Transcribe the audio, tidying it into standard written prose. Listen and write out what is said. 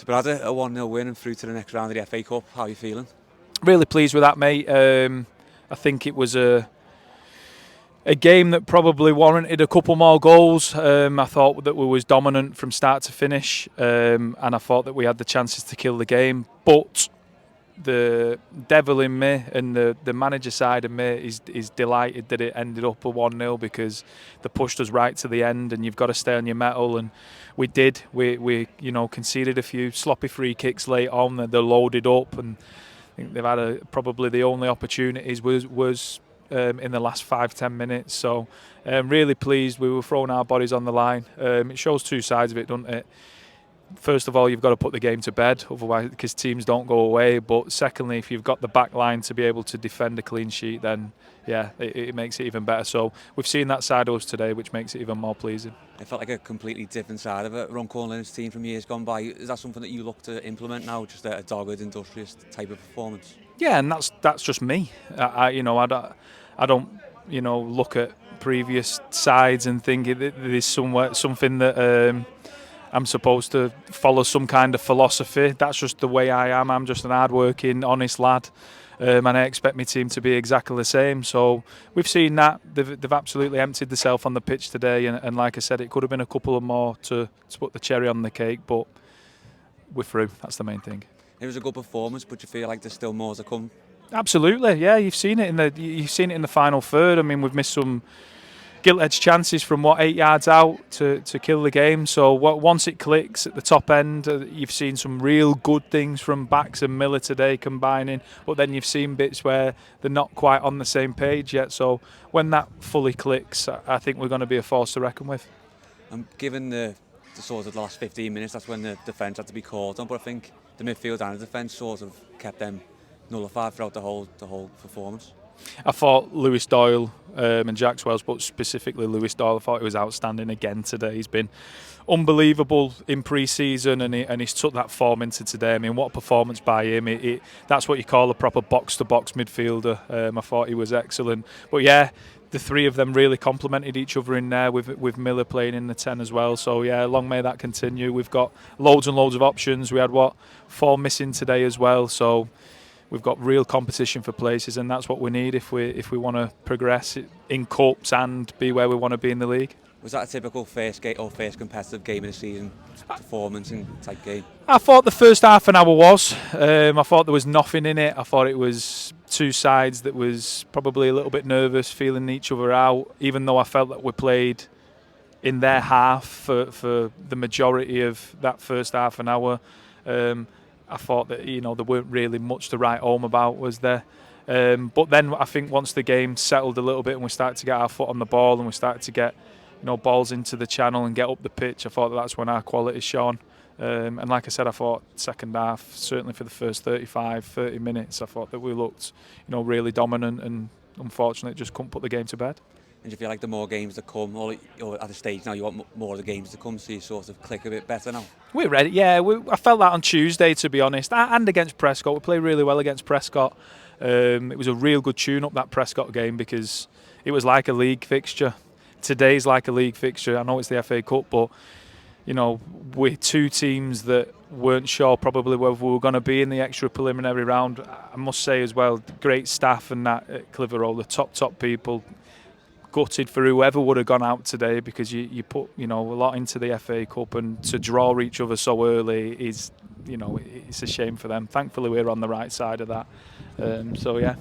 So, Brad, a 1-0 win and through to the next round of the FA Cup. How are you feeling? Really pleased with that, mate. I think it was a game that probably warranted a couple more goals. I thought that we was dominant from start to finish, and I thought that we had the chances to kill the game. But the devil in me and the manager side of me is delighted that it ended up a 1-0 because they pushed us right to the end, and you've got to stay on your mettle, and we did. We conceded a few sloppy free kicks late on. They're loaded up, and I think they've had probably the only opportunities was in the last 5-10 minutes. So really pleased. We were throwing our bodies on the line. It shows two sides of it, doesn't it? First of all, you've got to put the game to bed, otherwise, because teams don't go away. But secondly, if you've got the back line to be able to defend a clean sheet, then yeah, it makes it even better. So we've seen that side of us today, which makes it even more pleasing. It felt like a completely different side of it. Runcorn Linnets team from years gone by. Is that something that you look to implement now, just a dogged, industrious type of performance? Yeah, and that's just me. I don't look at previous sides and think there's something that I'm supposed to follow some kind of philosophy. That's just the way I am. I'm just an hard-working, honest lad, and I expect my team to be exactly the same. So we've seen that. They've absolutely emptied themselves on the pitch today, and like I said, it could have been a couple of more to put the cherry on the cake, but we're through. That's the main thing. It was a good performance, but you feel like there's still more to come? Absolutely, yeah. You've seen it in the final third. I mean, we've missed some gilt-edged chances from 8 yards out to kill the game. So once it clicks at the top end, you've seen some real good things from Bax and Miller today combining, but then you've seen bits where they're not quite on the same page yet. So when that fully clicks, I think we're going to be a force to reckon with. Given the sort of the last 15 minutes, that's when the defence had to be called on, but I think the midfield and the defence sort of kept them nullified throughout the whole performance. I thought Lewis Doyle and Jack Wells, but specifically Lewis Doyle, I thought he was outstanding again today. He's been unbelievable in pre-season, and he's took that form into today. I mean, what a performance by him. That's what you call a proper box-to-box midfielder. I thought he was excellent. But yeah, the three of them really complemented each other in there, with Miller playing in the 10 as well. So yeah, long may that continue. We've got loads and loads of options. We had 4 missing today as well. So we've got real competition for places, and that's what we need if we want to progress in cups and be where we want to be in the league. Was that a typical first competitive game of the season performance and type game? I thought the first half an hour was. I thought there was nothing in it. I thought it was two sides that was probably a little bit nervous, feeling each other out, even though I felt that we played in their half for the majority of that first half an hour. I thought that there weren't really much to write home about, was there? But then I think once the game settled a little bit and we started to get our foot on the ball and we started to get balls into the channel and get up the pitch, I thought that's when our quality shone. And like I said, I thought second half, certainly for the first 30 minutes, I thought that we looked really dominant, and unfortunately just couldn't put the game to bed. And do you feel like the more games that come, or at a stage now you want more of the games to come, so you sort of click a bit better now? We're ready, yeah. I felt that on Tuesday, to be honest, and against Prescott. We played really well against Prescott. It was a real good tune-up, that Prescott game, because it was like a league fixture. Today's like a league fixture. I know it's the FA Cup, but we're two teams that weren't sure probably whether we were going to be in the extra preliminary round. I must say as well, great staff and that at Clitheroe, the top people. Gutted for whoever would have gone out today, because you put a lot into the FA Cup, and to draw each other so early is it's a shame for them. Thankfully we're on the right side of that. So yeah.